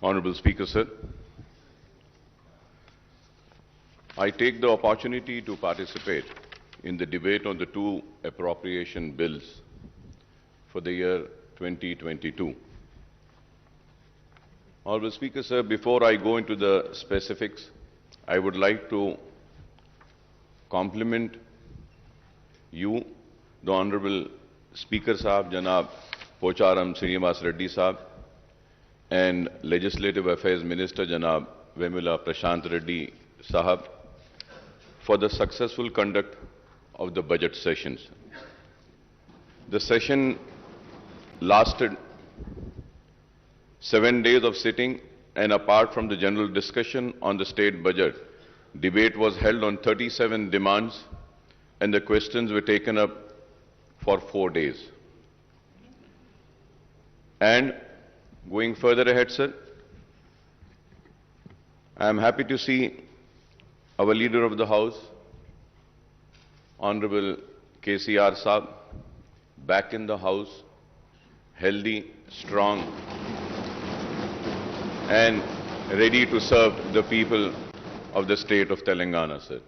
Honorable Speaker, sir, I take the opportunity to participate in the debate on the two appropriation bills for the year 2022. Honorable Speaker, sir, before I go into the specifics, I would like to compliment you, the Honorable Speaker Sahab, Janab Pocharam Srinivas Reddy Sahab, and Legislative Affairs Minister Janab Vemula Prashant Reddy Sahab, for the successful conduct of the budget sessions. The session lasted 7 days of sitting, and apart from the general discussion on the state budget, debate was held on 37 demands, and the questions were taken up for 4 days. And going further ahead, sir, I am happy to see our Leader of the House, Honorable KCR Sahab, back in the House, healthy, strong, and ready to serve the people of the state of Telangana, sir.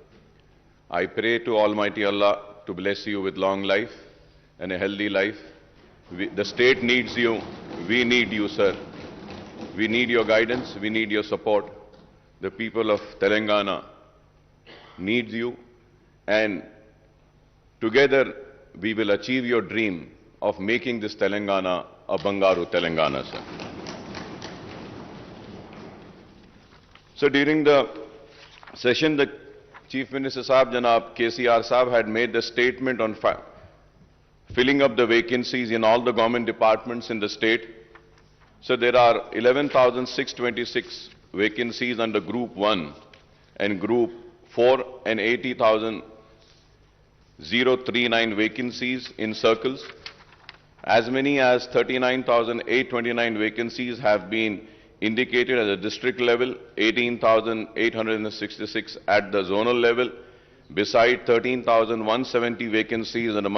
I pray to Almighty Allah to bless you with long life and a healthy life. The state needs you. We need you, sir. We need your guidance. We need your support. The people of Telangana needs you, and together we will achieve your dream of making this Telangana a Bangaru Telangana, sir. So during the session, the Chief Minister Sahab, Janab KCR Sahab, had made the statement on filling up the vacancies in all the government departments in the state. So there are 11,626 vacancies under Group 1 and Group 4 and 80,039 vacancies in circles. As many as 39,829 vacancies have been indicated at the district level, 18,866 at the zonal level, beside 13,170 vacancies in the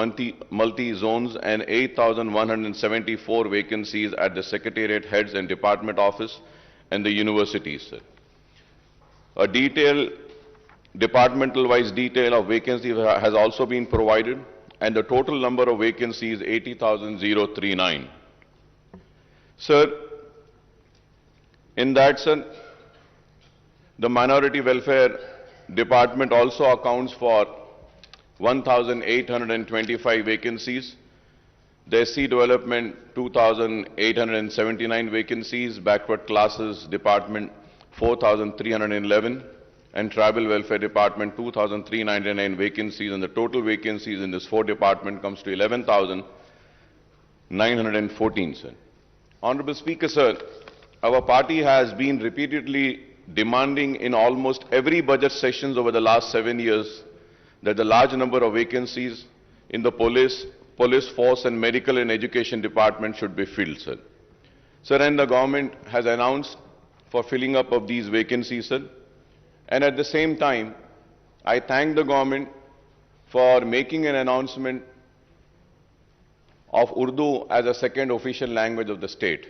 multi-zones and 8,174 vacancies at the secretariat heads and department office and the universities, sir. A detailed, departmental-wise detail of vacancies has also been provided, and the total number of vacancies is 80,039. Sir, in that, sir, the Minority Welfare Department also accounts for 1,825 vacancies. The SC Development, 2,879 vacancies. Backward Classes Department, 4,311. And Tribal Welfare Department, 2,399 vacancies. And the total vacancies in this 4 departments comes to 11,914, sir. Honorable Speaker, sir, our party has been repeatedly demanding in almost every budget sessions over the last 7 years that the large number of vacancies in the police force and medical and education department should be filled, sir. Sir, and the government has announced for filling up of these vacancies, sir. And at the same time, I thank the government for making an announcement of Urdu as a second official language of the state.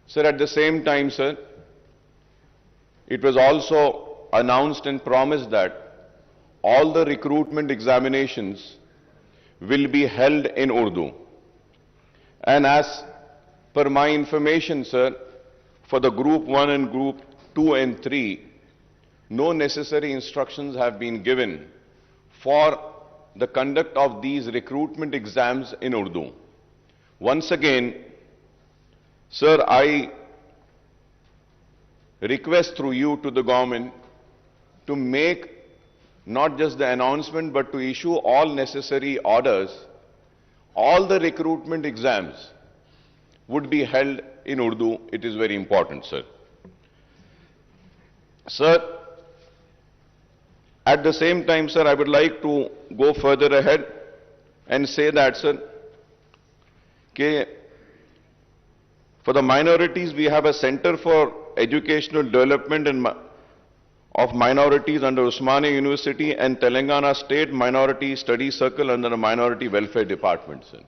Sir, at the same time, sir, it was also announced and promised that all the recruitment examinations will be held in Urdu. And as per my information, sir, for the Group 1 and Group 2 and 3, no necessary instructions have been given for the conduct of these recruitment exams in Urdu. Once again, sir, I request through you to the government to make not just the announcement but to issue all necessary orders. All the recruitment exams would be held in Urdu. It is very important, sir. Sir, at the same time, sir, I would like to go further ahead and say that, sir, for the minorities, we have a Center for Educational Development of Minorities under Osmania University and Telangana State Minority Study Circle under the Minority Welfare Department, sir.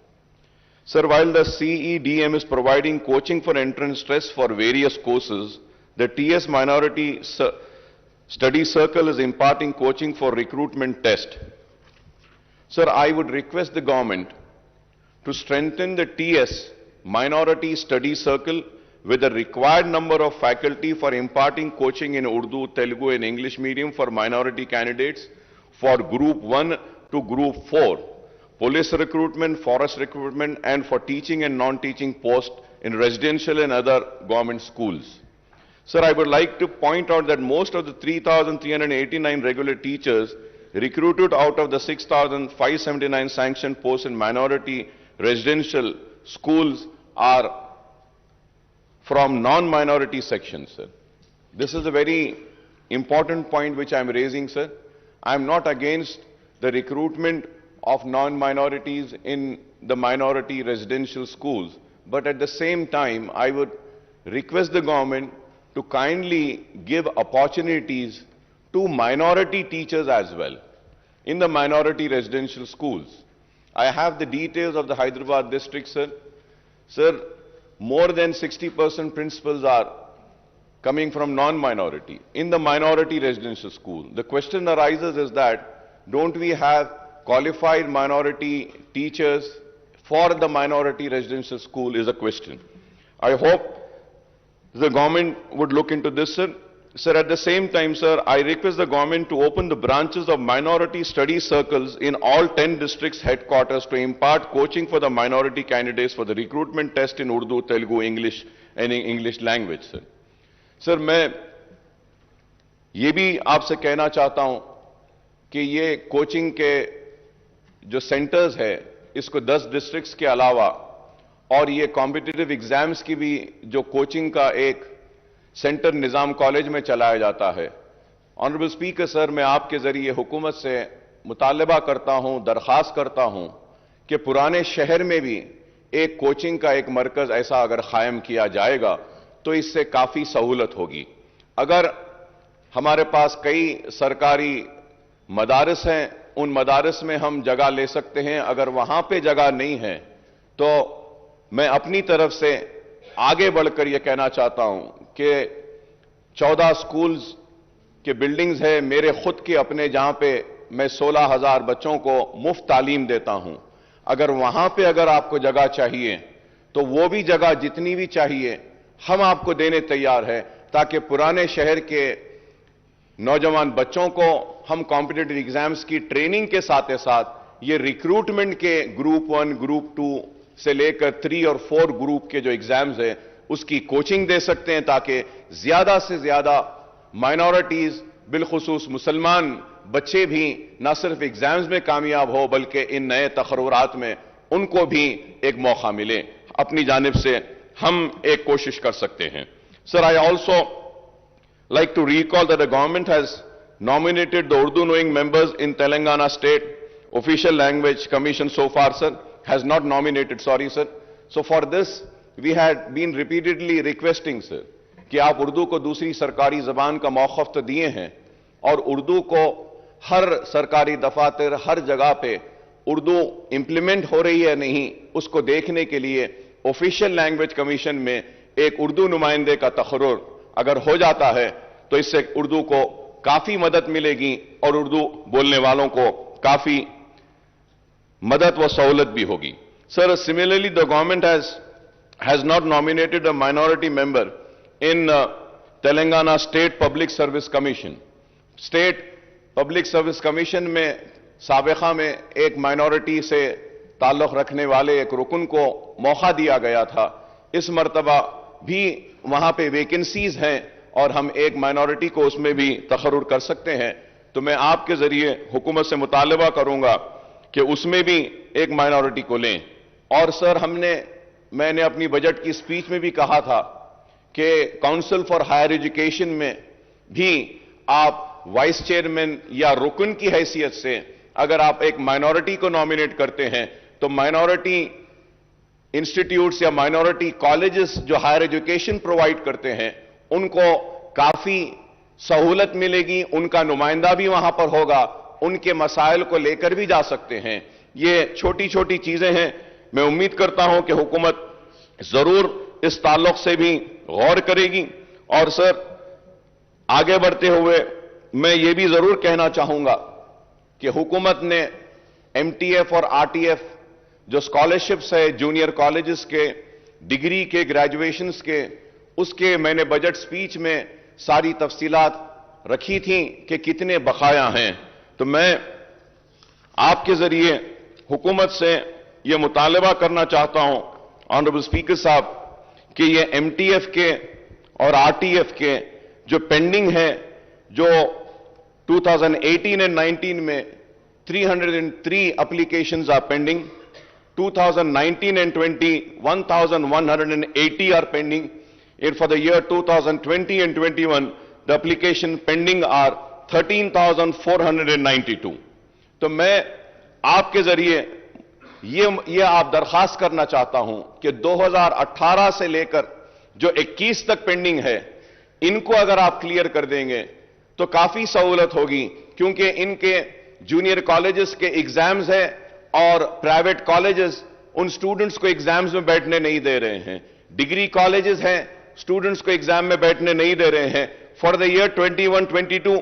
Sir, while the CEDM is providing coaching for entrance tests for various courses, the TS Minority Study Circle is imparting coaching for recruitment test. Sir, I would request the government to strengthen the TS Minority Study Circle with the required number of faculty for imparting coaching in Urdu, Telugu and English medium for minority candidates for Group 1 to Group 4, police recruitment, forest recruitment, and for teaching and non-teaching posts in residential and other government schools. Sir, I would like to point out that most of the 3,389 regular teachers recruited out of the 6,579 sanctioned posts in minority residential schools are from non-minority sections, sir. This is a very important point which I am raising, sir. I am not against the recruitment of non-minorities in the minority residential schools, but at the same time, I would request the government to kindly give opportunities to minority teachers as well in the minority residential schools. I have the details of the Hyderabad district, sir. Sir, more than 60% principals are coming from non-minority in the minority residential school. The question arises is that, don't we have qualified minority teachers for the minority residential school is a question. I hope the government would look into this, sir. Sir, at the same time, sir, I request the government to open the branches of minority study circles in all 10 districts headquarters to impart coaching for the minority candidates for the recruitment test in Urdu, Telugu, English and English language, sir. Sir, मैं ये भी आपसे कहना चाहता हूं कि ये coaching के जो सेंटर्स है इसको 10 डिस्ट्रिक्ट्स के अलावा और ये कॉम्पिटिटिव एग्जाम्स की भी जो कोचिंग का एक सेंटर निजाम कॉलेज में चलाया जाता है. ऑनरेबल स्पीकर सर, मैं आपके जरिए हुकूमत से मुतालबा करता हूं, दरख्वास्त करता हूं कि पुराने शहर में भी एक कोचिंग का एक मरकज ऐसा अगर कायम किया जाएगा तो इससे काफी सहूलत होगी. अगर हमारे पास कई सरकारी मदारस हैं, उन मदारस में हम जगह ले सकते हैं. अगर वहां पे जगह नहीं है तो मैं अपनी तरफ से आगे बढ़कर यह कहना चाहता हूं कि 14 स्कूल्स के बिल्डिंग्स है मेरे खुद के अपने, जहां पे मैं 16,000 बच्चों को मुफ्त तालीम देता हूं. अगर वहां पे अगर आपको जगह चाहिए तो वो भी जगह जितनी भी चाहिए हम आपको देने तैयार है, ताकि पुराने शहर के नौजवान बच्चों को हम कॉम्पिटिटिव एग्जाम्स की ट्रेनिंग के साथ साथ ये रिक्रूटमेंट के ग्रुप 1, ग्रुप 2 से लेकर 3 और 4 ग्रुप के जो एग्जाम्स हैं उसकी कोचिंग दे सकते हैं, ताकि ज्यादा से ज्यादा माइनॉरिटीज बिलखुसूस मुसलमान बच्चे भी न सिर्फ एग्जाम्स में कामयाब हो बल्कि इन नए तखर्रुरात में उनको भी एक मौका मिले. अपनी जानिब से हम एक कोशिश कर सकते हैं. Sir, I also like to recall that the government has nominated the Urdu knowing members in Telangana State Official Language Commission so far, sir. Has not nominated, sorry, sir. So for this, we had been repeatedly requesting, sir, कि आप उर्दू को दूसरी सरकारी जबान का मौक़िफ़ तो दिए हैं और उर्दू को हर सरकारी दफातर, हर जगह पे उर्दू इंप्लीमेंट हो रही है नहीं, उसको देखने के लिए ऑफिशियल लैंग्वेज कमीशन में एक उर्दू नुमाइंदे का तकर्रुर अगर हो जाता है तो इससे उर्दू को काफी मदद मिलेगी और उर्दू बोलने वालों को काफी मदद व सहूलत भी होगी. Sir, similarly the government has not nominated a minority member in Telangana State Public Service Commission. State Public Service Commission में साबिक़ा में एक माइनॉरिटी से ताल्लुक़ रखने वाले एक रुकन को मौका दिया गया था. इस मर्तबा भी वहां पे वैकेंसीज हैं और हम एक माइनॉरिटी को उसमें भी तखर्रुर कर सकते हैं. तो मैं आपके जरिए हुकूमत से मुतालबा करूंगा कि उसमें भी एक माइनॉरिटी को लें. और सर, मैंने अपनी बजट की स्पीच में भी कहा था कि काउंसिल फॉर हायर एजुकेशन में भी आप वाइस चेयरमैन या रुकन की हैसियत से अगर आप एक माइनॉरिटी को नॉमिनेट करते हैं तो माइनॉरिटी इंस्टीट्यूट्स या माइनॉरिटी कॉलेजेस जो हायर एजुकेशन प्रोवाइड करते हैं उनको काफी सहूलत मिलेगी, उनका नुमाइंदा भी वहां पर होगा, उनके मसाइल को लेकर भी जा सकते हैं. ये छोटी छोटी चीजें हैं मैं उम्मीद करता हूं कि हुकूमत जरूर इस ताल्लुक से भी गौर करेगी। और सर, आगे बढ़ते हुए मैं ये भी जरूर कहना चाहूंगा कि हुकूमत ने एमटीएफ और आरटीएफ जो स्कॉलरशिप्स है जूनियर कॉलेजेस के, डिग्री के, ग्रेजुएशंस के, उसके मैंने बजट स्पीच में सारी तफसीलात रखी थी कि कितने बकाया हैं। तो मैं आपके जरिए हुकूमत से यह मुतालबा करना चाहता हूं, ऑनरेबल स्पीकर साहब, कि ये एमटीएफ के और आरटीएफ के जो पेंडिंग है, जो 2018 एंड 19 में 303 applications are pending, 2019 and 20, 1,180 are pending, and for the year 2020 and 21, the application pending are 13,492. तो मैं आपके जरिए ये आप दरखास्त करना चाहता हूं कि 2018 से लेकर जो 21 तक पेंडिंग है, इनको अगर आप क्लियर कर देंगे तो काफी सहूलत होगी, क्योंकि इनके जूनियर कॉलेजेस के एग्जाम्स हैं और प्राइवेट कॉलेजेस उन स्टूडेंट्स को एग्जाम्स में बैठने नहीं दे रहे हैं। डिग्री कॉलेजेस हैं, स्टूडेंट्स को एग्जाम में बैठने नहीं दे रहे हैं। फॉर द ईयर 21-22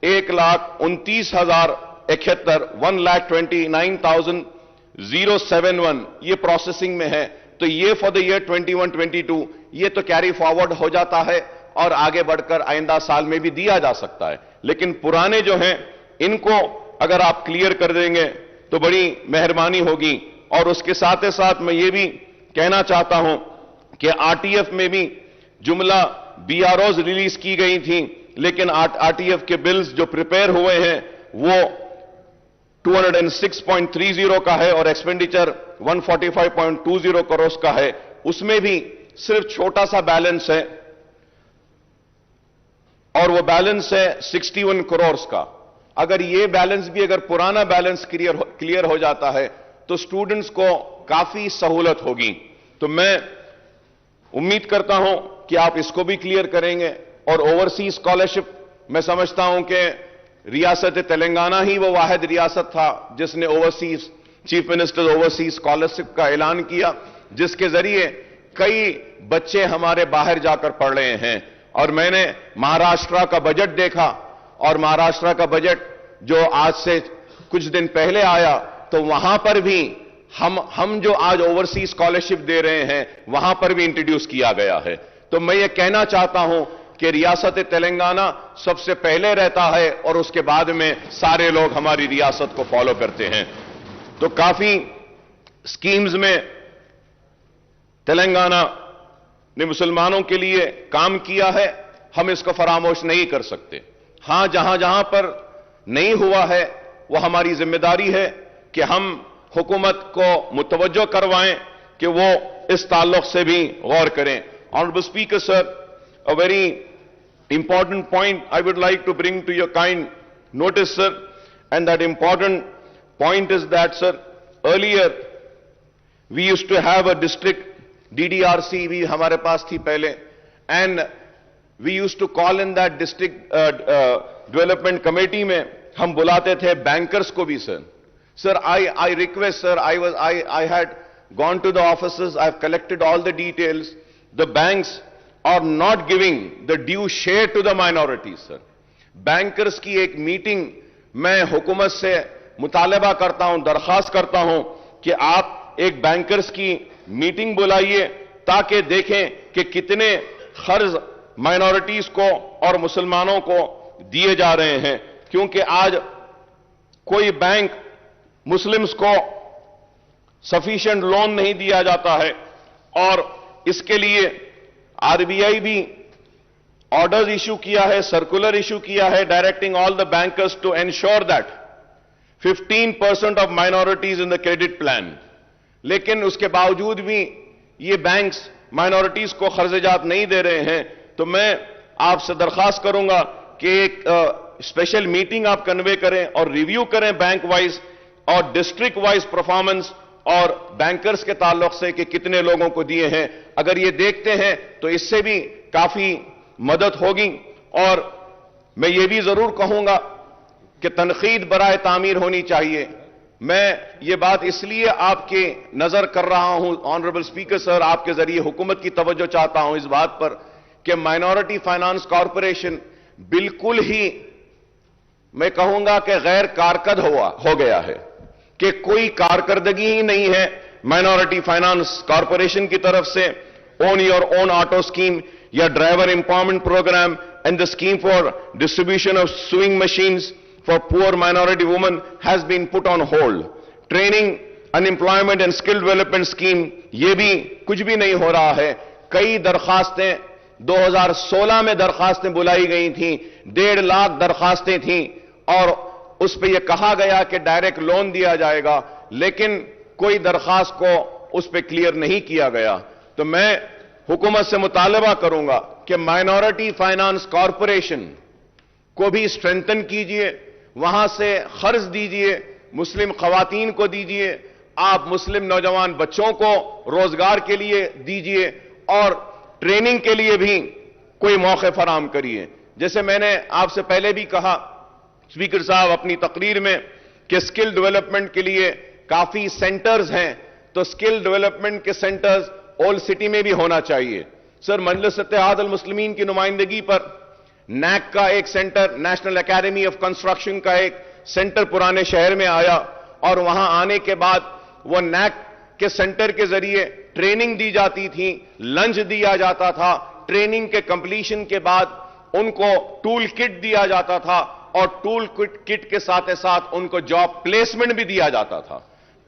1,29,071 1,29,071 ये प्रोसेसिंग में है। तो ये फॉर द ईयर 21-22 ये तो कैरी फॉरवर्ड हो जाता है और आगे बढ़कर आइंदा साल में भी दिया जा सकता है, लेकिन पुराने जो हैं इनको अगर आप क्लियर कर देंगे तो बड़ी मेहरबानी होगी। और उसके साथ ही साथ मैं ये भी कहना चाहता हूं कि आरटीएफ में भी जुमला बीआरओज रिलीज की गई थी, लेकिन आरटीएफ के बिल्स जो प्रिपेयर हुए हैं वो 206.30 का है और एक्सपेंडिचर 145.20 करोड़ का है। उसमें भी सिर्फ छोटा सा बैलेंस है और वो बैलेंस है 61 करोड़ का। अगर ये बैलेंस भी, अगर पुराना बैलेंस क्लियर हो जाता है तो स्टूडेंट्स को काफी सहूलत होगी। तो मैं उम्मीद करता हूं कि आप इसको भी क्लियर करेंगे। और ओवरसीज स्कॉलरशिप, मैं समझता हूं कि रियासत तेलंगाना ही वो वाहिद रियासत था जिसने overseas chief minister overseas scholarship का ऐलान किया, जिसके जरिए कई बच्चे हमारे बाहर जाकर पढ़ रहे हैं। और मैंने महाराष्ट्र का बजट देखा, और महाराष्ट्र का बजट जो आज से कुछ दिन पहले आया, तो वहां पर भी हम जो आज ओवरसीज स्कॉलरशिप दे रहे हैं वहां पर भी इंट्रोड्यूस किया गया है। तो मैं ये कहना चाहता हूं कि रियासत तेलंगाना सबसे पहले रहता है और उसके बाद में सारे लोग हमारी रियासत को फॉलो करते हैं। तो काफी स्कीम्स में तेलंगाना ने मुसलमानों के लिए काम किया है, हम इसको फरामोश नहीं कर सकते। हां, जहां जहां पर नहीं हुआ है वो हमारी जिम्मेदारी है कि हम हुकूमत को मुतवज्जो करवाएं कि वो इस ताल्लुक से भी गौर करें। Honourable speaker sir, a very important point I would like to bring to your kind notice, sir, and that important point is that, sir, earlier we used to have a district DDRC भी हमारे पास थी पहले, and we used to call in that district development committee में हम बुलाते थे bankers को भी। Sir, I request, sir, I had gone to the offices, I've collected all the details. The banks are not giving the due share to the minorities, sir. Bankers की एक meeting मैं हुकूमत से मुतालबा करता हूं, दरखास्त करता हूं कि आप एक बैंकर्स की मीटिंग बुलाइए ताकि देखें कि कितने खर्च माइनॉरिटीज को और मुसलमानों को दिए जा रहे हैं। क्योंकि आज कोई बैंक मुस्लिम्स को सफिशिएंट लोन नहीं दिया जाता है, और इसके लिए आरबीआई भी ऑर्डर्स इशू किया है, सर्कुलर इशू किया है, directing all the bankers to ensure that 15% of minorities in the credit plan. लेकिन उसके बावजूद भी ये बैंक्स माइनॉरिटीज को खर्चात नहीं दे रहे हैं। तो मैं आपसे दरखास्त करूंगा कि एक स्पेशल मीटिंग आप कन्वे करें और रिव्यू करें बैंक वाइज और डिस्ट्रिक्ट वाइज परफॉर्मेंस और बैंकर्स के ताल्लुक से कि कितने लोगों को दिए हैं। अगर ये देखते हैं तो इससे भी काफी मदद होगी। और मैं ये भी जरूर कहूंगा कि तनकीद बराए तामीर होनी चाहिए। میں یہ بات اس لیے آپ کی نظر کر رہا ہوں آنریبل اسپیکر سر، آپ کے ذریعے حکومت کی توجہ چاہتا ہوں اس بات پر کہ مائنورٹی فائنانس کارپوریشن بالکل ہی میں کہوں گا کہ غیر کارکرد ہو گیا ہے، کہ کوئی کارکردگی ہی نہیں ہے مائنورٹی فائنانس کارپوریشن کی طرف سے. اون یور اون آٹو اسکیم یا driver empowerment program and the scheme for distribution of swing machines for poor minority women has been put on hold. Training, unemployment and skill development scheme یہ بھی کچھ بھی نہیں ہو رہا ہے. کئی درخواستیں 2016 میں درخواستیں بلائی گئی تھیں، 1.5 لاکھ درخواستیں تھیں اور اس پہ یہ کہا گیا کہ ڈائریکٹ لون دیا جائے گا، لیکن کوئی درخواست کو اس پہ کلیئر نہیں کیا گیا. تو میں حکومت سے مطالبہ کروں گا کہ مائنورٹی فائنانس کارپوریشن کو بھی اسٹرینتھن کیجئے، وہاں سے قرض دیجئے، مسلم خواتین کو دیجئے، آپ مسلم نوجوان بچوں کو روزگار کے لیے دیجئے اور ٹریننگ کے لیے بھی کوئی موقع فراہم کریے. جیسے میں نے آپ سے پہلے بھی کہا اسپیکر صاحب اپنی تقریر میں کہ اسکل ڈیولپمنٹ کے لیے کافی سینٹرز ہیں، تو اسکل ڈیولپمنٹ کے سینٹرز اولڈ سٹی میں بھی ہونا چاہیے. سر مجلس اتحاد المسلمین کی نمائندگی پر نیک کا ایک centre, national academy of construction کا ایک سینٹر پرانے شہر میں آیا اور وہاں آنے کے بعد وہ نیک کے سینٹر کے ذریعے ٹریننگ دی جاتی تھی، لنچ دیا جاتا تھا، ٹریننگ کے کمپلیشن کے بعد ان کو ٹول کٹ دیا جاتا تھا اور ٹول کٹ کے ساتھ ساتھ ان کو جاب پلیسمنٹ بھی دیا جاتا تھا.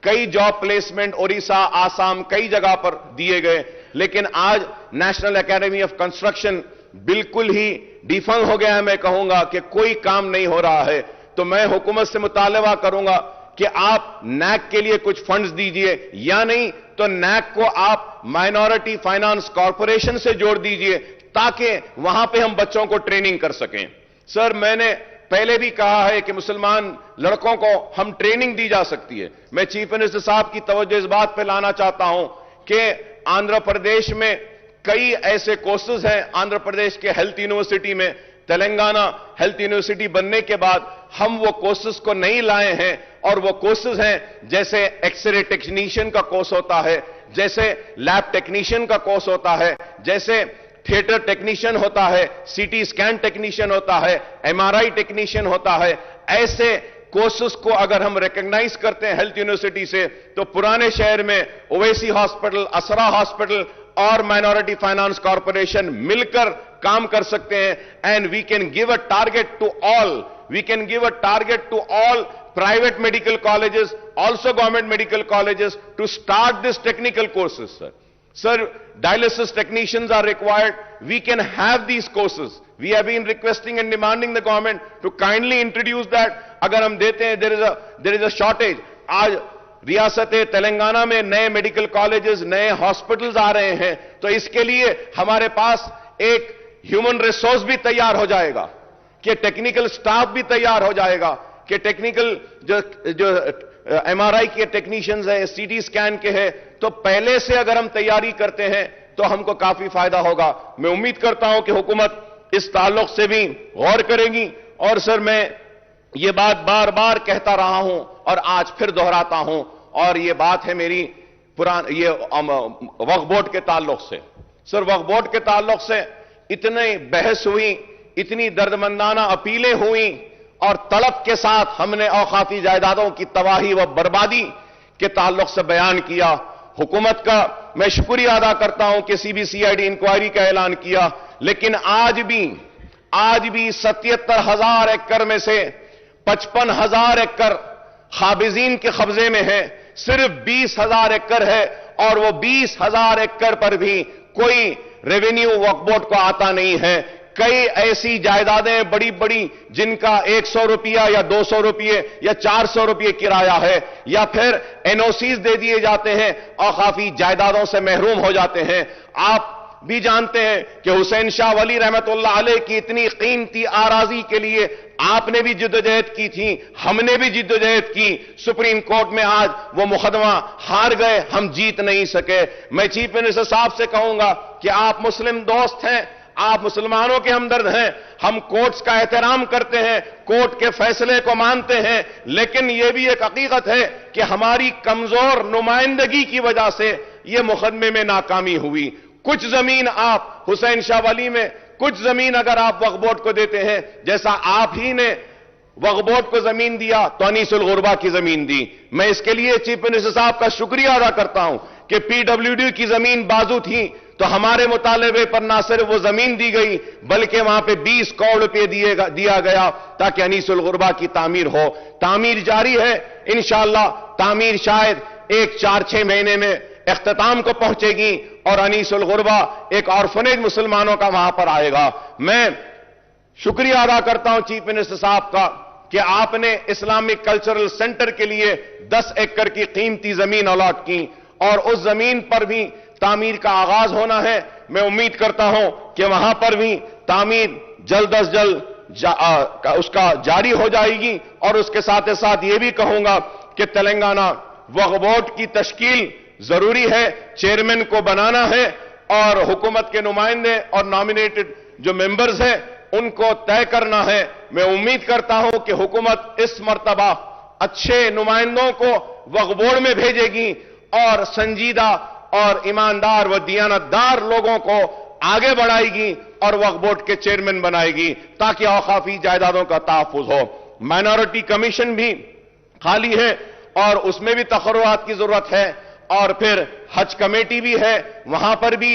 کئی جاب پلیسمنٹ اڑیسہ، آسام کئی جگہ پر دیے گئے، لیکن آج نیشنل اکیڈمی آف کنسٹرکشن بالکل ہی ڈیفنگ ہو گیا ہے. میں کہوں گا کہ کوئی کام نہیں ہو رہا ہے. تو میں حکومت سے مطالبہ کروں گا کہ آپ نیک کے لیے کچھ فنڈز دیجئے، یا نہیں تو نیک کو آپ مائنورٹی فائنانس کارپوریشن سے جوڑ دیجئے تاکہ وہاں پہ ہم بچوں کو ٹریننگ کر سکیں. سر میں نے پہلے بھی کہا ہے کہ مسلمان لڑکوں کو ہم ٹریننگ دی جا سکتی ہے. میں چیف منسٹر صاحب کی توجہ اس بات پہ لانا چاہتا ہوں کہ آندھرا پردیش میں کئی ایسے کورسز ہیں، آندھرا پردیش کے ہیلتھ یونیورسٹی میں، تلنگانہ ہیلتھ یونیورسٹی بننے کے بعد ہم وہ کورسز کو نہیں لائے ہیں، اور وہ کورسز ہیں جیسے ایکس رے ٹیکنیشین کا کورس ہوتا ہے، جیسے لیب ٹیکنیشین کا کورس ہوتا ہے، جیسے تھیٹر ٹیکنیشین ہوتا ہے، سی ٹی اسکین ٹیکنیشین ہوتا ہے، ایم آر آئی ٹیکنیشین ہوتا ہے. ایسے کورسز کو اگر ہم ریکگنائز کرتے ہیں ہیلتھ یونیورسٹی سے تو پرانے شہر میں اویسی ہاسپٹل، اسرا ہاسپٹل اور مائنورٹی فائنانس کارپوریشن مل کر کام کر سکتے ہیں. And we can give a target to all, we can give a target to all private medical colleges, also government medical colleges, to start this technical courses, sir. Sir, dialysis technicians are required. We can have these courses. We have been requesting and demanding the government to kindly introduce that. Agar hum dete hain, there is a shortage. Aaj ریاست تلنگانہ میں نئے medical colleges, نئے hospitals آ رہے ہیں، تو اس کے لیے ہمارے پاس ایک ہیومن ریسورس بھی تیار ہو جائے گا، کہ ٹیکنیکل سٹاف بھی تیار ہو جائے گا، کہ ٹیکنیکل جو ایم آر آئی کے ٹیکنیشینز ہیں، سی ٹی اسکین کے ہیں، تو پہلے سے اگر ہم تیاری کرتے ہیں تو ہم کو کافی فائدہ ہوگا. میں امید کرتا ہوں کہ حکومت اس تعلق سے بھی غور کرے گی. اور سر میں یہ بات بار بار کہتا رہا ہوں اور آج پھر دہراتا ہوں، اور یہ بات ہے میری یہ وقف بورڈ کے تعلق سے. سر وقف بورڈ کے تعلق سے اتنی بحث ہوئی، اتنی دردمندانہ اپیلیں ہوئیں، اور طلب کے ساتھ ہم نے اوقافی جائیدادوں کی تباہی و بربادی کے تعلق سے بیان کیا. حکومت کا میں شکریہ ادا کرتا ہوں کہ C B C I D inquiry کا اعلان کیا، لیکن آج بھی 77,000 ایکڑ میں سے 55,000 ایکڑ قابضین کے قبضے میں ہے، صرف 20,000 ایکڑ ہے، اور وہ 20,000 ایکڑ پر بھی کوئی ریونیو وقف بورڈ کو آتا نہیں ہے. کئی ایسی جائیدادیں بڑی بڑی جن کا 100 روپیہ یا 200 روپیے یا 400 روپیے کرایہ ہے، یا پھر این او سیز دے دیے جاتے ہیں اور کافی جائیدادوں سے محروم ہو جاتے ہیں. آپ بھی جانتے ہیں کہ حسین شاہ ولی رحمت اللہ علیہ کی اتنی قیمتی آراضی کے لیے آپ نے بھی جدوجہد کی تھی، ہم نے بھی جدوجہد کی. سپریم کورٹ میں آج وہ مقدمہ ہار گئے، ہم جیت نہیں سکے. میں چیف منسٹر صاحب سے کہوں گا کہ آپ مسلم دوست ہیں، آپ مسلمانوں کے ہمدرد ہیں, ہم کورٹس کا احترام کرتے ہیں, کورٹ کے فیصلے کو مانتے ہیں, لیکن یہ بھی ایک حقیقت ہے کہ ہماری کمزور نمائندگی کی وجہ سے یہ مقدمے میں ناکامی ہوئی. کچھ زمین آپ حسین شاہ ولی میں, کچھ زمین اگر آپ وقف بورڈ کو دیتے ہیں, جیسا آپ ہی نے وقف بورڈ کو زمین دیا تو انیس الغربا کی زمین دی. میں اس کے لیے چیف منسٹر صاحب کا شکریہ ادا کرتا ہوں کہ پی ڈبلیو ڈی کی زمین بازو تھی تو ہمارے مطالبے پر نہ صرف وہ زمین دی گئی بلکہ وہاں پہ 20 کروڑ روپے دیا گیا تاکہ انیس الغربا کی تعمیر ہو. تعمیر جاری ہے, انشاءاللہ تعمیر شاید 4-6 مہینے میں اختتام کو پہنچے گی اور انیس الغربا ایک آرفنیج مسلمانوں کا وہاں پر آئے گا. میں شکریہ ادا کرتا ہوں چیف منسٹر صاحب کا کہ آپ نے اسلامک کلچرل سینٹر کے لیے 10 ایکڑ کی قیمتی زمین الاٹ کی اور اس زمین پر بھی تعمیر کا آغاز ہونا ہے. میں امید کرتا ہوں کہ وہاں پر بھی تعمیر جلد از جلد اس کا جاری ہو جائے گی. اور اس کے ساتھ ساتھ یہ بھی کہوں گا کہ تلنگانہ وقف بورڈ کی تشکیل ضروری ہے, چیئرمین کو بنانا ہے اور حکومت کے نمائندے اور نامینیٹڈ جو ممبرز ہیں ان کو طے کرنا ہے. میں امید کرتا ہوں کہ حکومت اس مرتبہ اچھے نمائندوں کو وقف بورڈ میں بھیجے گی اور سنجیدہ اور ایماندار و دیانتدار لوگوں کو آگے بڑھائے گی اور وقف بورڈ کے چیئرمین بنائے گی تاکہ اوقافی جائیدادوں کا تحفظ ہو. مائنورٹی کمیشن بھی خالی ہے اور اس میں بھی تقررات کی ضرورت ہے, اور پھر حج کمیٹی بھی ہے, وہاں پر بھی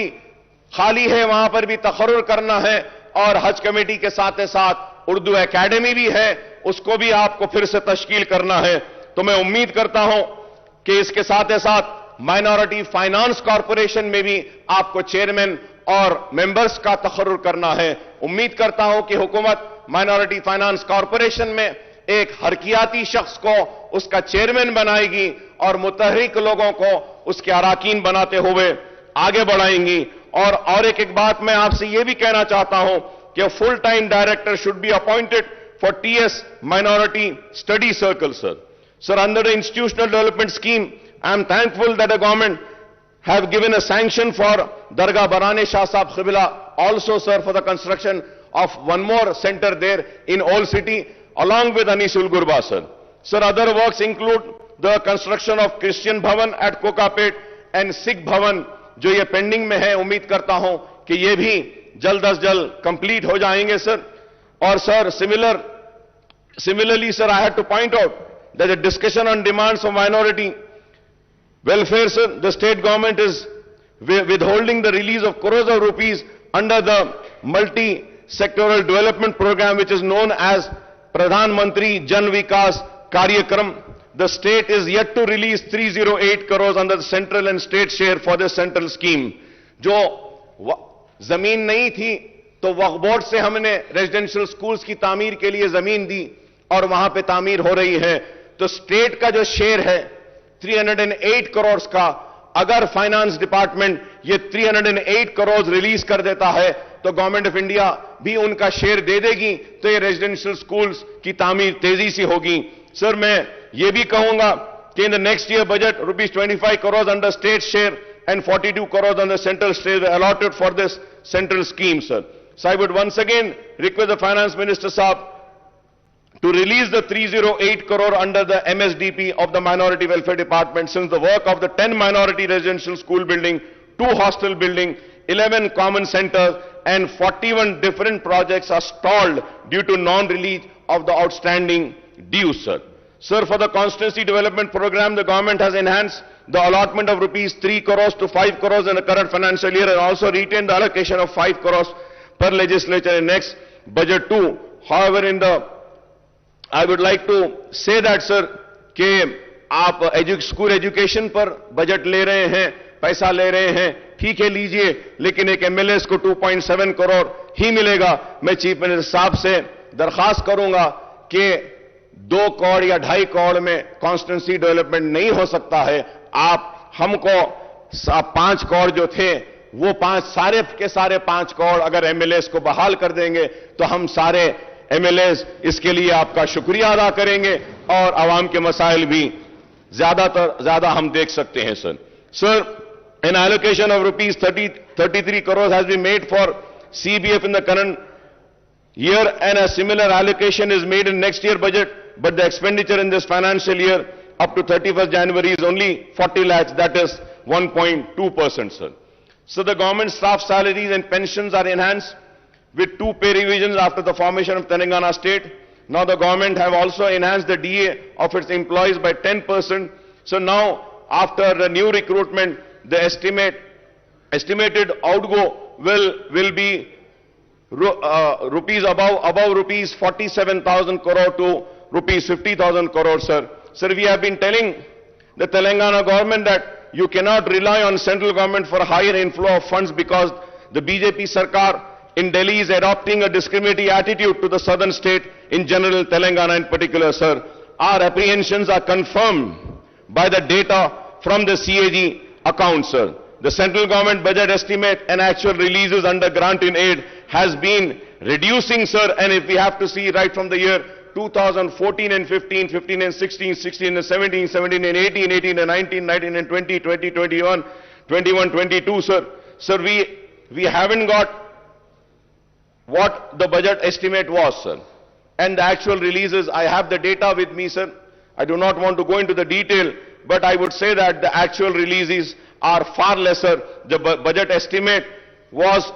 خالی ہے, وہاں پر بھی تقرر کرنا ہے, اور حج کمیٹی کے ساتھ ساتھ اردو اکیڈمی بھی ہے, اس کو بھی آپ کو پھر سے تشکیل کرنا ہے. تو میں امید کرتا ہوں کہ اس کے ساتھ ساتھ مائنورٹی فائنانس کارپوریشن میں بھی آپ کو چیئرمین اور ممبرز کا تقرر کرنا ہے. امید کرتا ہوں کہ حکومت مائنورٹی فائنانس کارپوریشن میں ایک حرکیاتی شخص کو اس کا چیئرمین بنائے گی اور متحرک لوگوں کو اس کے اراکین بناتے ہوئے آگے بڑھائیں گی. اور ایک بات میں آپ سے یہ بھی کہنا چاہتا ہوں کہ full time director should be appointed for TS Minority Study Circle, sir. Sir, under the institutional development scheme, I am thankful that the government have given a sanction for Dargah Barane Shah Sahib Qibla, also, sir, for the construction of one more center there in Old City, along with Anisul Gurba, sir. Sir, other works include the construction of Christian Bhavan at Kokapet and Sikh Bhavan, جو یہ pending میں ہے. امید کرتا ہوں کہ یہ بھی جلد از جلد کمپلیٹ ہو جائیں گے, سر. اور سر, similarly, sir, I had to point out that the discussion on demands of minority welfare, sir, the state government is withholding the release of crores of rupees under the multi-sectoral development program which is known as Pradhan Mantri Jan Vikas Karyakram. The state is yet to release 308 crores under the central and state share for this central scheme. جو زمین نہیں تھی تو وقف board سے ہم نے residential schools کی تعمیر کے لیے زمین دی اور وہاں پہ تعمیر ہو رہی ہے. تو اسٹیٹ کا جو شیئر ہے 308 کروڑز کا, اگر فائنانس ڈپارٹمنٹ یہ 308 کروڑز ریلیز کر دیتا ہے تو گورنمنٹ آف انڈیا بھی ان کا شیئر دے دے گی, تو یہ ریزیڈنشل سکولز کی تعمیر تیزی سے ہوگی. سر, میں یہ بھی کہوں گا کہ in the next year budget, rupees 25 crores under state share and 42 crores under central share were allotted for this central scheme, sir. So I would once again request the Finance Minister Sahab to release the 308 crore under the MSDP of the Minority Welfare Department, since the work of the 10 minority residential school building, 2 hostel building, 11 common centers and 41 different projects are stalled due to non-release of the outstanding dues, sir. Sir, for the constituency development program, the government has enhanced the allotment of rupees 3 crores to 5 crores in the current financial year and also retained the allocation of 5 crores per legislature in next budget too. However, I would like to say that, sir, کہ آپ school education پر budget لے رہے ہیں, پیسہ لے رہے ہیں, ٹھیک ہے لیجئے, لیکن ایک ایم ایل ایز کو 2.7 کروڑ ہی ملے گا. میں چیف منسٹر صاحب سے درخواست کروں گا کہ 2 کروڑ یا 2.5 کروڑ میں کانسٹیٹوئنسی ڈیولپمنٹ نہیں ہو سکتا ہے. آپ ہم کو 5 کروڑ جو تھے وہ سارے کے سارے 5 کروڑ اگر ایم ایل ایز کو بحال کر دیں گے تو ہم سارے ایم ایل ایز اس کے لیے آپ کا شکریہ ادا کریں گے اور عوام کے مسائل بھی زیادہ ہم دیکھ سکتے ہیں. سر, an allocation of rupees 33 crores has been made for CBF in the current year, and a similar allocation is made in next year budget, but the expenditure in this financial year up to 31st January is only 40 lakhs, that is 1.2%, sir. So the government staff salaries and pensions are enhanced with 2 pay revisions after the formation of Telangana state. Now the government have also enhanced the DA of its employees by 10%. So now, after the new recruitment, the estimated outgo will be rupees above rupees 47,000 crore to rupees 50,000 crore, sir. Sir, we have been telling the Telangana government that you cannot rely on central government for a higher inflow of funds because the BJP Sarkar in Delhi is adopting a discriminatory attitude to the southern state, in general, Telangana in particular, sir. Our apprehensions are confirmed by the data from the CAG account, sir. The central government budget estimate and actual releases under grant in aid has been reducing, sir, and if we have to see right from the year 2014 and 15, 15 and 16, 16 and 17, 17 and 18, 18 and 19, 19 and 20, 20, 21, 21, 22, sir. Sir, we haven't got what the budget estimate was, sir. And the actual releases, I have the data with me, sir. I do not want to go into the detail, but I would say that the actual releases are far lesser. The budget estimate was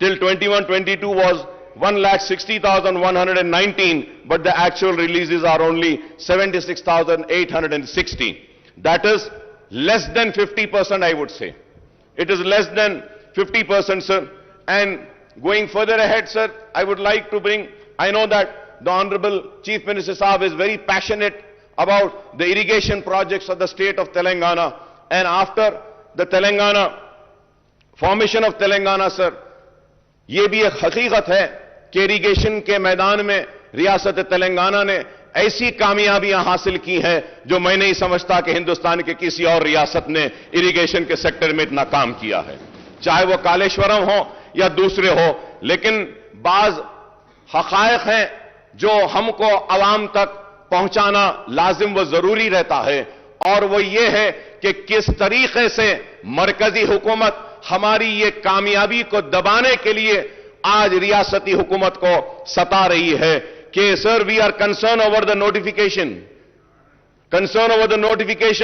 till 21-22 was 1,60,119, but the actual releases are only 76,860. That is less than 50%, I would say. It is less than 50%, sir. And going further ahead, sir, I would like to bring, I know that the Honorable Chief Minister Saab is very passionate about the irrigation projects of the state of Telangana. And after the formation of Telangana, sir, ये भी एक हकीकत है कि irrigation के मैदान में रियासत तेलंगाना ने ऐसी कामयाबियां हासिल की हैं जो मैं नहीं समझता कि हिंदुस्तान के किसी और रियासत ने इरिगेशन के सेक्टर में इतना काम किया है, चाहे वो कालेश्वरम हो या दूसरे हो। लेकिन बाज हकायक हैं जो हमको आवाम तक पहुंचाना लाजिम व जरूरी रहता है, और वो ये है कि किस तरीके से मरकजी हुकूमत हमारी ये कामयाबी को दबाने के लिए आज रियासती हुकूमत को सता रही है कि sir we are concern over the notification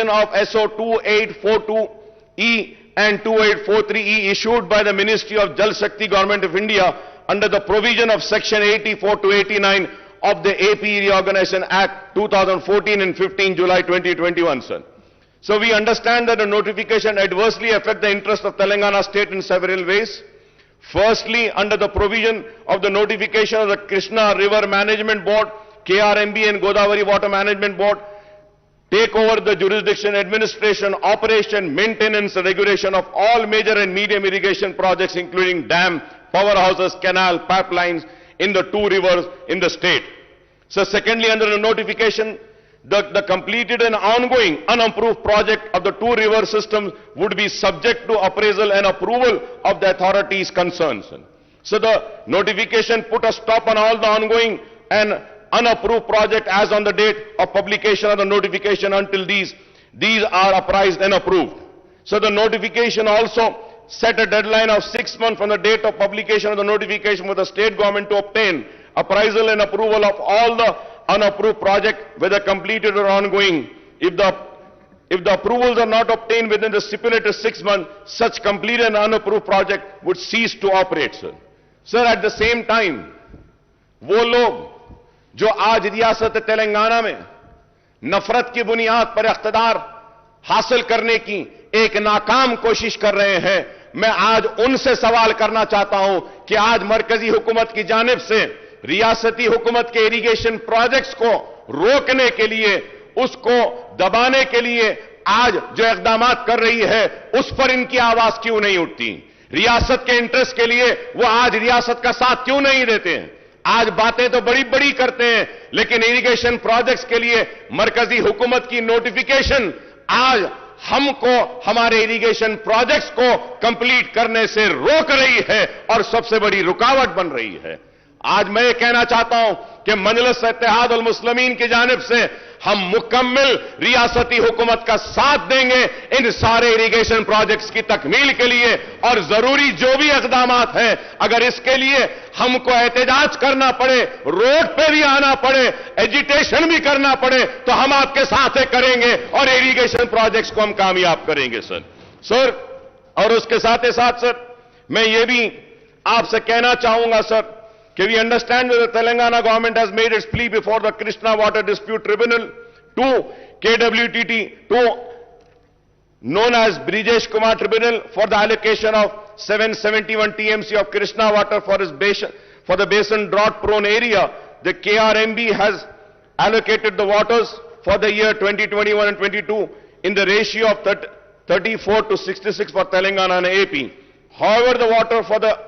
of SO 2842E and 2843E issued by the Ministry of Jal Shakti Government of India under the provision of Section 84 to 89 of the AP Reorganization Act 2014 and 15 July 2021, sir. So we understand that the notification adversely affect the interest of Telangana state in several ways. Firstly, under the provision of the notification of the Krishna River Management Board, KRMB and Godavari Water Management Board take over the jurisdiction, administration, operation, maintenance, and regulation of all major and medium irrigation projects including dam, powerhouses, canal, pipelines in the 2 rivers in the state. So secondly, under the notification, the completed and ongoing unapproved project of the 2 river systems would be subject to appraisal and approval of the authorities concerned. So the notification put a stop on all the ongoing and unapproved project as on the date of publication of the notification until these are apprised and approved. So the notification also set a deadline of 6 months from the date of publication of the notification for the state government to obtain appraisal and approval of all the unapproved project, whether completed or ongoing. If the approvals are not obtained within the stipulated 6 months, such completed and unapproved project would cease to operate, sir. Sir, at the same time, वो लोग जो आज रियासत तेलंगाना में नफरत की बुनियाद पर इख्तिदार हासिल करने की एक नाकाम कोशिश कर रहे हैं, मैं आज उनसे सवाल करना चाहता हूं कि आज मरकजी हुकूमत की जानिब से रियासती हुकूमत के इरिगेशन प्रोजेक्ट्स को रोकने के लिए, उसको दबाने के लिए आज जो इक़दामात कर रही है, उस पर इनकी आवाज क्यों नहीं उठती? रियासत के इंटरेस्ट के लिए वो आज रियासत का साथ क्यों नहीं देते हैं? आज बातें तो बड़ी बड़ी करते हैं, लेकिन इरिगेशन प्रोजेक्ट्स के लिए मरकजी हुकूमत की नोटिफिकेशन आज हमको हमारे इरिगेशन प्रोजेक्ट्स को कंप्लीट करने से रोक रही है और सबसे बड़ी रुकावट बन रही है। आज मैं ये कहना चाहता हूं कि मजलिस इत्तेहाद उल मुस्लिमीन की जानिब से हम मुकम्मल रियासती हुकूमत का साथ देंगे इन सारे इरिगेशन प्रोजेक्ट्स की तकमील के लिए, और जरूरी जो भी इक़दामात हैं, अगर इसके लिए हमको एहतजाज करना पड़े, रोड पे भी आना पड़े, एजिटेशन भी करना पड़े, तो हम आपके साथ करेंगे और इरिगेशन प्रोजेक्ट्स को हम कामयाब करेंगे सर। और उसके साथ ही साथ सर, मैं ये भी आपसे कहना चाहूंगा सर कि we understand that the Telangana government has made its plea before the Krishna Water Dispute Tribunal to KWTT, to known as Brijesh Kumar Tribunal, for the allocation of 771 TMC of Krishna water for the basin drought prone area. The KRMB has allocated the waters for the year 2021 and 22 in the ratio of 34 to 66 for Telangana and AP. However, the water for the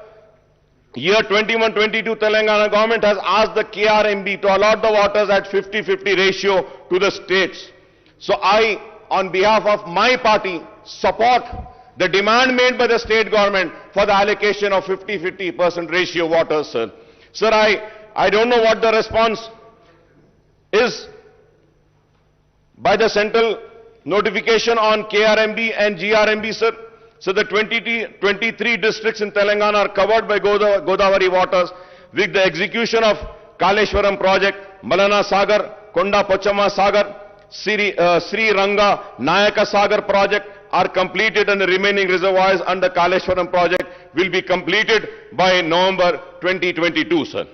year 21-22, Telangana government has asked the KRMB to allot the waters at 50-50 ratio to the states. So I, on behalf of my party, support the demand made by the state government for the allocation of 50-50% ratio waters, sir. Sir, I don't know what the response is by the central notification on KRMB and GRMB, sir. So the 23 districts in Telangana are covered by Godavari waters with the execution of Kaleshwaram project, Malana Sagar, Konda Pochama Sagar, Sri Ranga Nayaka Sagar project are completed, and the remaining reservoirs under Kaleshwaram project will be completed by November 2022, sir.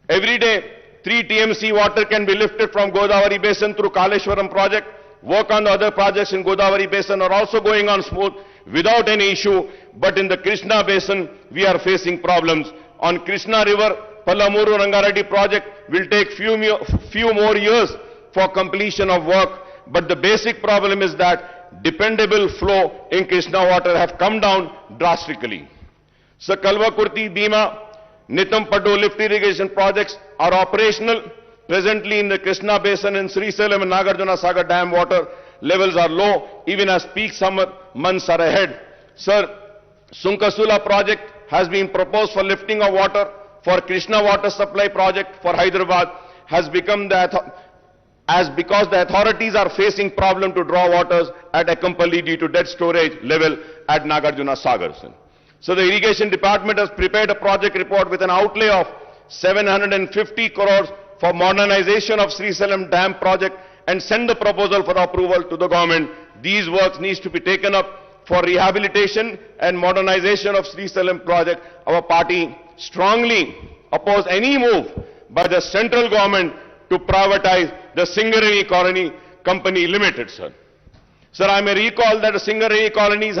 Every day, 3 TMC water can be lifted from Godavari basin through Kaleshwaram project. Work on the other projects in Godavari basin are also going on smooth without any issue, but in the Krishna basin, we are facing problems. On Krishna river, Palamuru Rangareddy project will take few more years for completion of work, but the basic problem is that dependable flow in Krishna water have come down drastically. So Kalwa Kurti, Bhima, Nitam Padu lift irrigation projects are operational. Presently in the Krishna basin in Srisailam and Nagarjuna Sagar dam water levels are low, even as peak summer months are ahead. Sir, Sunkasula project has been proposed for lifting of water for Krishna water supply project for Hyderabad has become because the authorities are facing problem to draw waters at Ekampalli due to dead storage level at Nagarjuna Sagar. So the irrigation department has prepared a project report with an outlay of 750 crores for modernization of Srisailam dam project and send the proposal for approval to the government. These works needs to be taken up for rehabilitation and modernization of Srisailam project. Our party strongly oppose any move by the central government to privatize the Singareni Colony Company Limited, sir. Sir, I may recall that the Singareni Colonies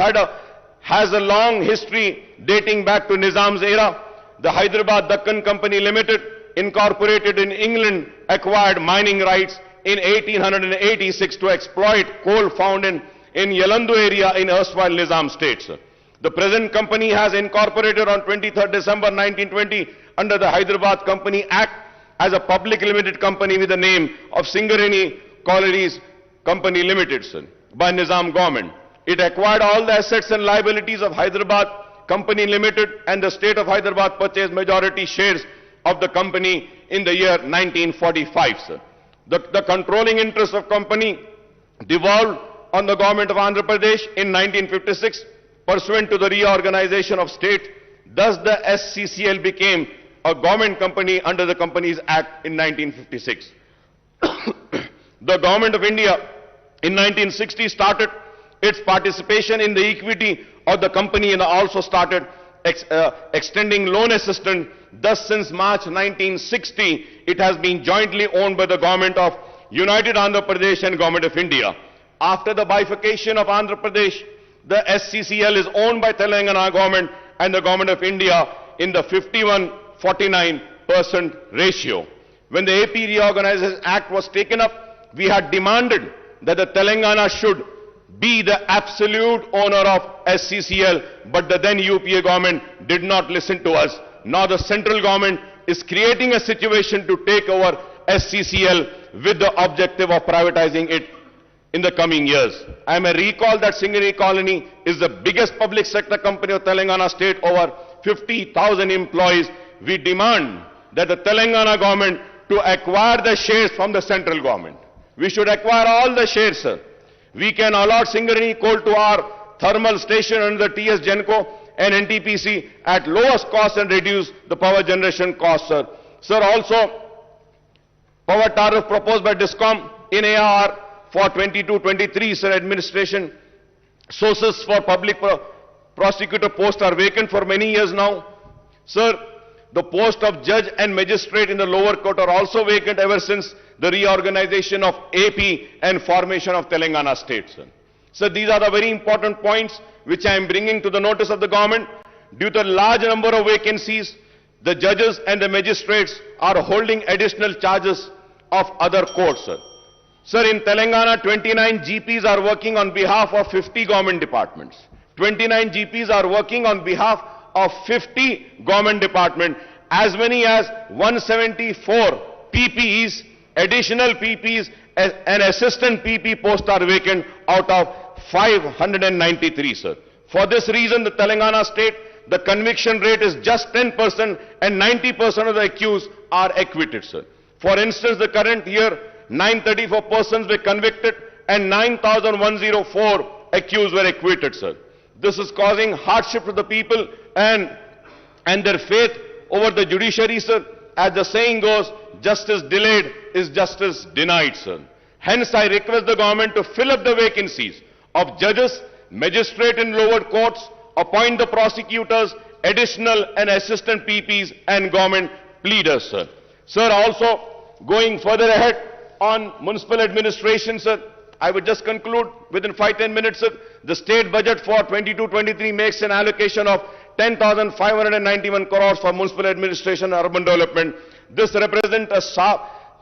has a long history dating back to Nizam's era. The Hyderabad Dakkan Company Limited, incorporated in England, acquired mining rights in 1886 to exploit coal found in Yalandu area in erstwhile Nizam state, sir. The present company has incorporated on 23rd December 1920 under the Hyderabad Company Act as a public limited company with the name of Singareni Colonies Company Limited, sir, by Nizam government. It acquired all the assets and liabilities of Hyderabad Company Limited, and the state of Hyderabad purchased majority shares of the company in the year 1945, sir. The controlling interest of company devolved on the government of Andhra Pradesh in 1956 pursuant to the reorganization of state. Thus the SCCL became a government company under the Companies Act in 1956. The government of India in 1960 started its participation in the equity of the company and also started extending loan assistance. Thus, since March 1960, it has been jointly owned by the government of United Andhra Pradesh and government of India. After the bifurcation of Andhra Pradesh, the SCCL is owned by Telangana government and the government of India in the 51-49% ratio. When the AP Reorganization Act was taken up, we had demanded that the Telangana should be the absolute owner of SCCL, but the then UPA government did not listen to us. Now the central government is creating a situation to take over SCCL with the objective of privatizing it in the coming years. I may recall that Singareni Colony is the biggest public sector company of Telangana state, over 50,000 employees. We demand that the Telangana government to acquire the shares from the central government. We should acquire all the shares, sir. We can allot Singareni coal to our thermal station under the TS Genco and NTPC at lowest cost and reduce the power generation cost, sir. Sir, also, power tariff proposed by DISCOM in AR for 22-23, sir, administration. Sources for public prosecutor posts are vacant for many years now. Sir, the post of judge and magistrate in the lower court are also vacant ever since the reorganization of AP and formation of Telangana state, sir. So these are the very important points which I am bringing to the notice of the government. Due to a large number of vacancies, the judges and the magistrates are holding additional charges of other courts, sir. Sir, in Telangana, 29 GPs are working on behalf of 50 government departments. 29 GPs are working on behalf of 50 government departments. As many as 174 PPEs, additional PPs, and assistant PP posts are vacant out of 593, sir. For this reason, the Telangana state, the conviction rate is just 10% and 90% of the accused are acquitted, sir. For instance, the current year, 934 persons were convicted and 9,104 accused were acquitted, sir. This is causing hardship to the people and their faith over the judiciary, sir. As the saying goes, justice delayed is justice denied, sir. Hence, I request the government to fill up the vacancies of judges, magistrate in lower courts, appoint the prosecutors, additional and assistant PPs and government pleaders, sir. Sir, also going further ahead on municipal administration, sir, I would just conclude within 5-10 minutes, sir. The state budget for 22-23 makes an allocation of 10,591 crores for municipal administration and urban development. This represents a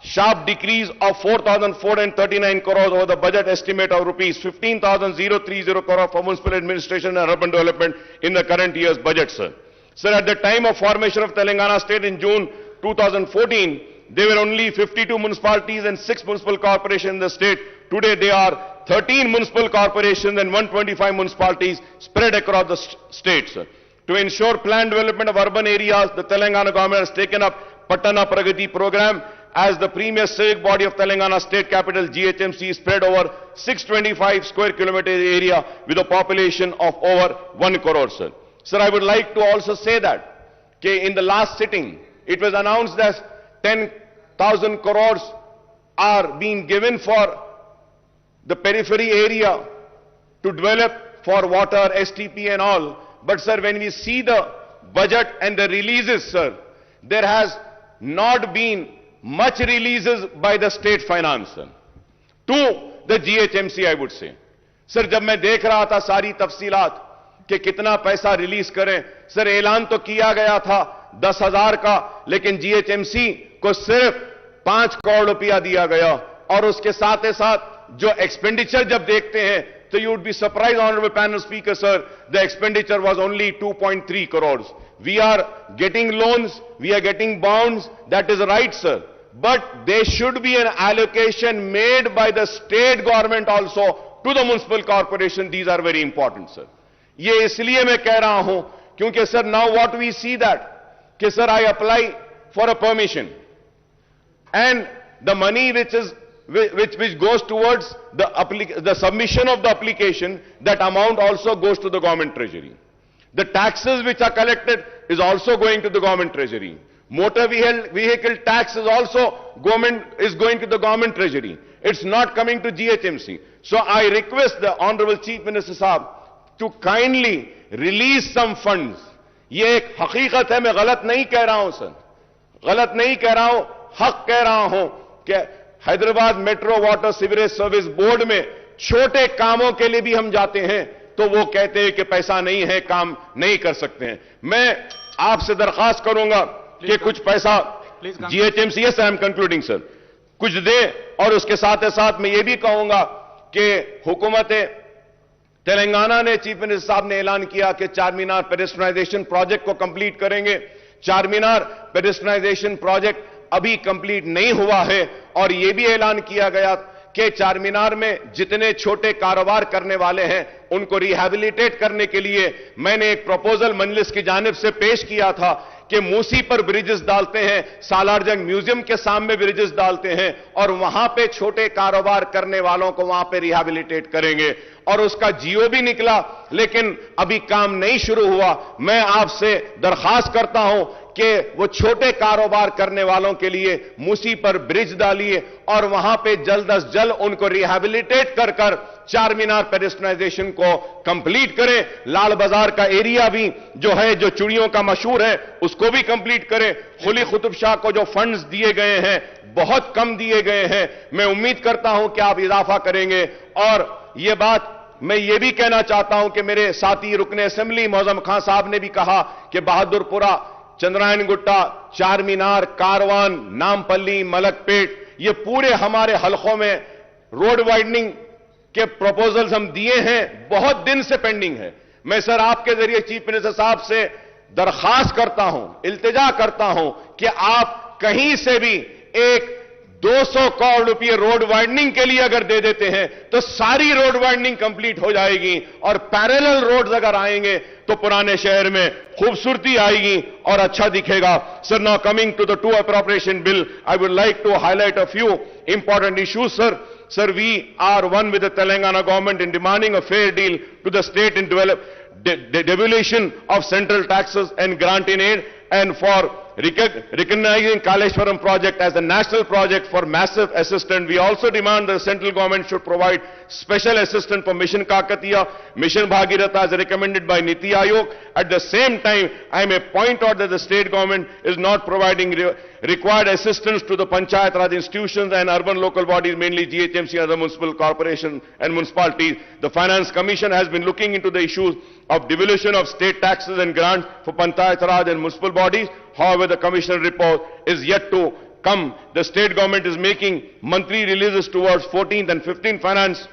sharp decrease of 4,439 crores over the budget estimate of rupees 15,030 crores for municipal administration and urban development in the current year's budget, sir. Sir, at the time of formation of Telangana state in June 2014, there were only 52 municipalities and 6 municipal corporations in the state. Today there are 13 municipal corporations and 125 municipalities spread across the state, sir. To ensure planned development of urban areas, the Telangana government has taken up Patana Pragati program as the premier civic body of Telangana state capital GHMC spread over 625 square kilometer area with a population of over 1 crore, sir. Sir, I would like to also say that in the last sitting, it was announced that 10,000 crores are being given for the periphery area to develop for water, STP and all. But sir, when we see the budget and the releases, sir, there has not been much releases by the state finance, sir, to the GHMC, I would say. Sir, जब मैं देख रहा था सारी तफसीलात कि कितना पैसा रिलीज करें, सर ऐलान तो किया गया था 10,000 का, लेकिन GHMC को सिर्फ 5 करोड़ रुपया दिया गया और उसके साथ ही साथ जो एक्सपेंडिचर जब देखते हैं तो you would be surprised, honorable panel speaker, sir, the expenditure was only 2.3 crores. We are getting loans, we are getting bonds, that is right, sir. But there should be an allocation made by the state government also to the municipal corporation. These are very important, sir. ये इसलिए मैं कह रहा हूं क्योंकि sir, now what we see that कि sir, I apply for a permission and the money which goes towards the submission of the application, that amount also goes to the government treasury. The taxes which are collected is also going to the government treasury. Motor vehicle tax is also going to the government treasury. It's not coming to GHMC. So I request the Honorable Chief Minister Sahab to kindly release some funds. ये एक हकीकत है, मैं गलत नहीं कह रहा हूं सर, गलत नहीं कह रहा हूं, हक कह रहा हूं कि Hyderabad metro water sewerage service board में छोटे कामों के लिए भी हम जाते हैं तो वो कहते हैं कि पैसा नहीं है, काम नहीं कर सकते हैं. मैं आपसे दरखास्त करूंगा कि कुछ पैसा GHMC, yes, I am concluding, sir, कुछ दे और उसके साथ ही साथ मैं ये भी कहूंगा कि हुकूमत तेलंगाना ने, चीफ मिनिस्टर साहब ने ऐलान किया कि चारमीनार पेडेस्ट्रियनाइजेशन प्रोजेक्ट को कंप्लीट करेंगे. चारमीनार पेडेस्ट्रियनाइजेशन प्रोजेक्ट अभी कंप्लीट नहीं हुआ है और यह भी ऐलान किया गया कि चारमीनार में जितने छोटे कारोबार करने वाले हैं उनको रिहैबिलिटेट करने के लिए मैंने एक प्रपोजल मजलिस की जानिब से पेश किया था کہ موسی پر بریجز ڈالتے ہیں, سالار جنگ میوزیم کے سامنے بریجز ڈالتے ہیں, اور وہاں پہ چھوٹے کاروبار کرنے والوں کو وہاں پہ ریہیبلیٹیٹ کریں گے, اور اس کا جیو بھی نکلا لیکن ابھی کام نہیں شروع ہوا. میں آپ سے درخواست کرتا ہوں کہ وہ چھوٹے کاروبار کرنے والوں کے لیے موسی پر برج ڈالیے اور وہاں پہ جلد از جلد ان کو ریہیبلیٹیٹ کر کر چار مینار پیڈسٹرائزیشن کو کمپلیٹ کریں. لال بازار کا ایریا بھی جو ہے, جو چڑیوں کا مشہور ہے, اس کو بھی کمپلیٹ کریں. قلی قطب شاہ کو جو فنڈز دیے گئے ہیں بہت کم دیے گئے ہیں, میں امید کرتا ہوں کہ آپ اضافہ کریں گے. اور یہ بات میں یہ بھی کہنا چاہتا ہوں کہ میرے ساتھی رکن اسمبلی معظم خان صاحب نے بھی کہا کہ بہادر پورہ, چندرائن گٹا, چار مینار, کاروان, نامپلی, ملک پیٹ, یہ پورے ہمارے حلقوں میں روڈ وائڈننگ کے پروپوزلز ہم دیے ہیں, بہت دن سے پینڈنگ ہے. میں سر آپ کے ذریعے چیف منسٹر صاحب سے درخواست کرتا ہوں, التجا کرتا ہوں کہ آپ کہیں سے بھی 200 کروڑ روپے روڈ وائڈننگ کے لیے اگر دے دیتے ہیں تو ساری روڈ وائڈنگ کمپلیٹ ہو جائے گی, اور پیریلل روڈز اگر آئیں گے تو پرانے شہر میں خوبصورتی آئے گی اور اچھا دکھے گا. سر, now coming to the two appropriation bill, I would like to highlight a few important issues, sir. Sir, we are one with the Telangana government in demanding a fair deal to the state in devolution of central taxes and grant in aid, and for recognizing Kaleshwaram project as a national project for massive assistance. We also demand the central government should provide special assistance for Mission Kakatiya, Mission Bhagiratha as recommended by Niti Aayog. At the same time, I may point out that the state government is not providing required assistance to the Panchayat Raj institutions and urban local bodies, mainly GHMC and other municipal corporations and municipalities. The Finance Commission has been looking into the issues of devolution of state taxes and grants for Panchayat Raj and municipal bodies. However, the Commission report is yet to come. The state government is making monthly releases towards 14th and 15th finance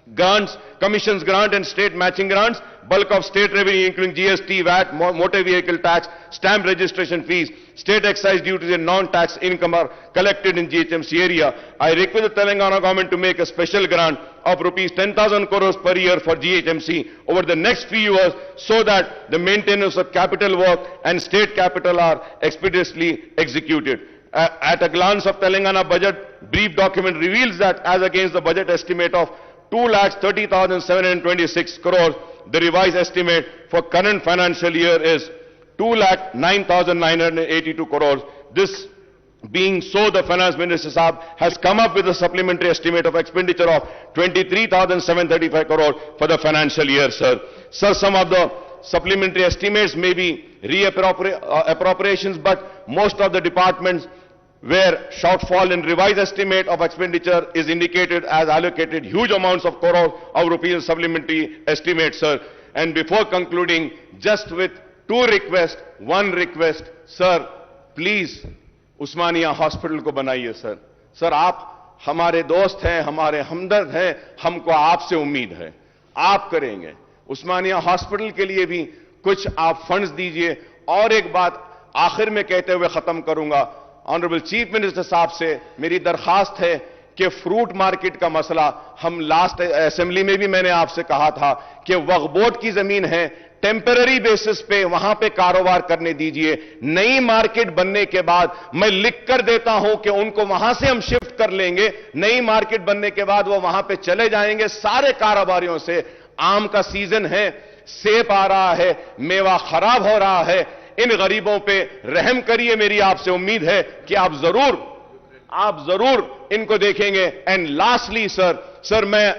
grants, commissions grant and state matching grants. Bulk of state revenue including GST, VAT, motor vehicle tax, stamp registration fees, state excise duties and non-tax income are collected in GHMC area. I request the Telangana government to make a special grant of rupees 10,000 crores per year for GHMC over the next few years so that the maintenance of capital work and state capital are expeditiously executed. At a glance of Telangana budget, brief document reveals that as against the budget estimate of 2,30,726 crores, the revised estimate for current financial year is 2,09,982 crores. This being so, the Finance Minister Saab has come up with a supplementary estimate of expenditure of 23,735 crores for the financial year, sir. Sir, some of the supplementary estimates may be appropriations, but most of the departments where shortfall in revised estimate of expenditure is indicated as allocated huge amounts of crores of rupees supplementary estimates, sir. And before concluding, just with one request, sir, please, Osmania hospital کو بنائیے سر. سر, آپ ہمارے دوست ہیں, ہمارے ہمدرد ہیں, ہم کو آپ سے امید ہے, آپ کریں گے. عثمانیہ ہاسپٹل کے لیے بھی کچھ آپ فنڈز دیجئے. اور ایک بات آخر میں کہتے ہوئے ختم کروں گا, آنریبل چیف منسٹر صاحب سے میری درخواست ہے کہ فروٹ مارکیٹ کا مسئلہ, ہم لاسٹ اسمبلی میں بھی میں نے آپ سے کہا تھا کہ وقف بورڈ کی زمین ہے, ٹیمپرری بیسس پہ وہاں پہ کاروبار کرنے دیجئے. نئی مارکیٹ بننے کے بعد میں لکھ کر دیتا ہوں کہ ان کو وہاں سے ہم شفٹ کر لیں گے. نئی مارکیٹ بننے کے بعد وہ وہاں پہ چلے جائیں گے. سارے کاروباریوں سے, آم کا سیزن ہے, سیب آ رہا ہے, میوہ خراب ہو رہا ہے, ان غریبوں پہ رحم کریے. میری آپ سے امید ہے کہ آپ ضرور ان کو دیکھیں گے. اینڈ لاسٹلی سر, میں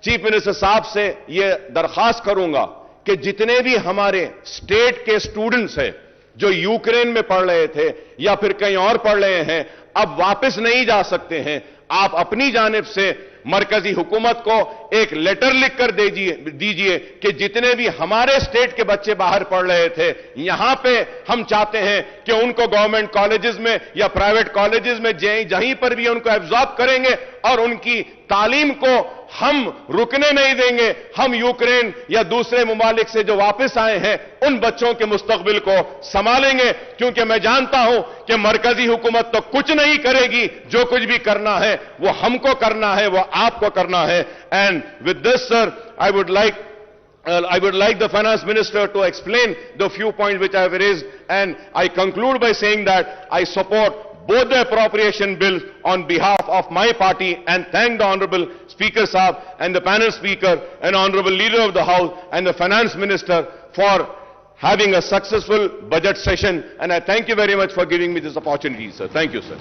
چیف منسٹر صاحب سے یہ درخواست کروں گا کہ جتنے بھی ہمارے اسٹیٹ کے اسٹوڈنٹس ہیں جو یوکرین میں پڑھ رہے تھے یا پھر کہیں اور پڑھ رہے ہیں, اب واپس نہیں جا سکتے ہیں, آپ اپنی جانب سے مرکزی حکومت کو ایک لیٹر لکھ کر دیجئے کہ جتنے بھی ہمارے اسٹیٹ کے بچے باہر پڑھ رہے تھے, یہاں پہ ہم چاہتے ہیں کہ ان کو گورنمنٹ کالجز میں یا پرائیویٹ کالجز میں جہیں پر بھی ان کو ایبزارب کریں گے اور ان کی تعلیم کو ہم رکنے نہیں دیں گے. ہم یوکرین یا دوسرے ممالک سے جو واپس آئے ہیں ان بچوں کے مستقبل کو سنبھالیں گے, کیونکہ میں جانتا ہوں کہ مرکزی حکومت تو کچھ نہیں کرے گی, جو کچھ بھی کرنا ہے وہ ہم کو کرنا ہے, وہ آپ کو کرنا ہے. And with this, sir, I would like the Finance Minister to explain the few points which I have raised And I conclude by saying that I support both the appropriation bills on behalf of my party and thank the Honorable Speaker Saab and the panel speaker and Honorable Leader of the House and the Finance Minister for having a successful budget session. And I thank you very much for giving me this opportunity, sir. Thank you, sir.